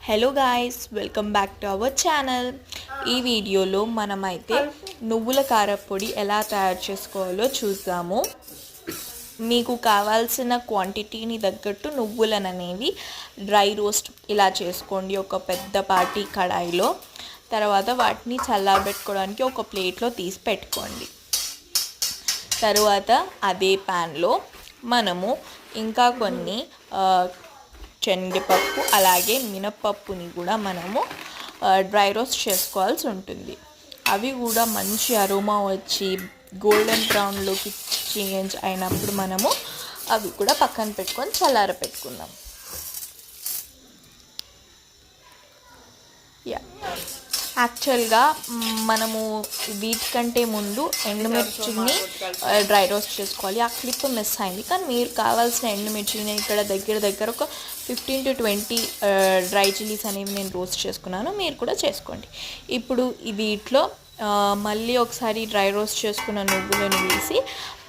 Hello guys, welcome back to our channel. ఈ వీడియోలో మనమైతే నువ్వుల కారపొడి ఎలా తయారు చేసుకోవాలో చూద్దాము. మీకు కావాల్సిన క్వాంటిటీని తగ్గట్టు నువ్వులను అనేవి డ్రై రోస్ట్ ఇలా చేసుకోండి ఒక పెద్దపాటి కడాయిలో. తర్వాత వాటిని చల్లారబెట్టుకోవడానికి ఒక ప్లేట్లో తీసి పెట్టుకోండి. తరువాత అదే ప్యాన్లో మనము ఇంకా కొన్ని శనగపప్పు అలాగే మినపప్పుని కూడా మనము డ్రై రోస్ట్ చేసుకోవాల్సి ఉంటుంది. అవి కూడా మంచి అరోమా వచ్చి గోల్డెన్ బ్రౌన్లోకి చేంజ్ అయినప్పుడు మనము అవి కూడా పక్కన పెట్టుకొని చల్లార పెట్టుకుందాం. యాక్చువల్గా మనము వీటికంటే ముందు ఎండుమిర్చిని డ్రై రోస్ట్ చేసుకోవాలి. ఆ క్లిప్ మిస్ అయింది, కానీ మీరు కావాల్సిన ఎండుమిర్చిని ఇక్కడ దగ్గర ఒక 15 to 20 డ్రై చిల్లీస్ అనేవి నేను రోస్ట్ చేసుకున్నాను. మీరు కూడా చేసుకోండి. ఇప్పుడు వీటిలో మళ్ళీ ఒకసారి డ్రై రోస్ట్ చేసుకున్న నువ్వులను వేసి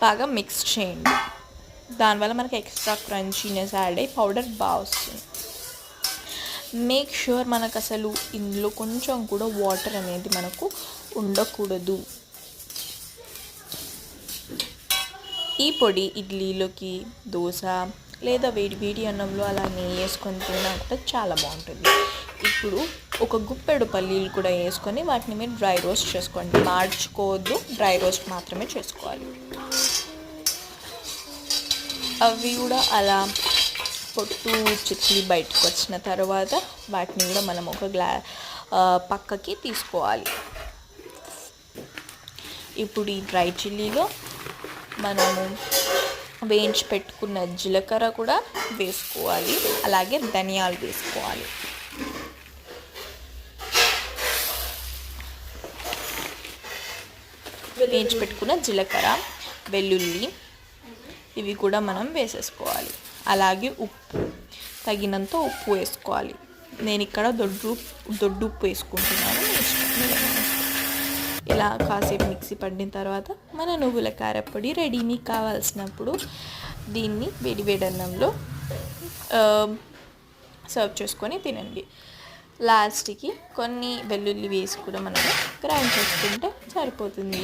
బాగా మిక్స్ చేయండి. దానివల్ల మనకి ఎక్స్ట్రా క్రంచీనెస్ యాడ్ అయ్యి పౌడర్ బాగా వస్తుంది. మేక్ ష్యూర్ మనకు అసలు ఇందులో కొంచెం కూడా వాటర్ అనేది మనకు ఉండకూడదు. ఈ పొడి ఇడ్లీలోకి, దోశ లేదా వేడి అన్నంలో అలా నెయ్యి వేసుకొని తిన్నా కూడా చాలా బాగుంటుంది. ఇప్పుడు ఒక గుప్పెడు పల్లీలు కూడా వేసుకొని వాటిని మీరు డ్రై రోస్ట్ చేసుకోండి. మార్చుకోవద్దు, డ్రై రోస్ట్ మాత్రమే చేసుకోవాలి. అవి కూడా అలా పొట్టు చిట్లి బయటకు వచ్చిన తర్వాత వాటిని కూడా మనం ఒక పక్కకి తీసుకోవాలి. ఇప్పుడు ఈ డ్రై చిల్లీలో మనము వేయించి పెట్టుకున్న జీలకర్ర కూడా వేసుకోవాలి, అలాగే ధనియాలు వేసుకోవాలి. వేయించి పెట్టుకున్న జీలకర్ర, వెల్లుల్లి ఇవి కూడా మనం వేసేసుకోవాలి. అలాగే ఉప్పు, తగినంత ఉప్పు వేసుకోవాలి. నేను ఇక్కడ దొడ్డు ఉప్పు వేసుకుంటున్నాను. ఇలా కాసేపు మిక్సీ పడిన తర్వాత మన నువ్వుల కారపొడి రెడీ. మీకు కావాల్సినప్పుడు దీన్ని వేడి అన్నంలో సర్వ్ చేసుకొని తినండి. లాస్ట్కి కొన్ని వెల్లుల్లి వేసి కూడా మనం గ్రైండ్ చేసుకుంటే సరిపోతుంది.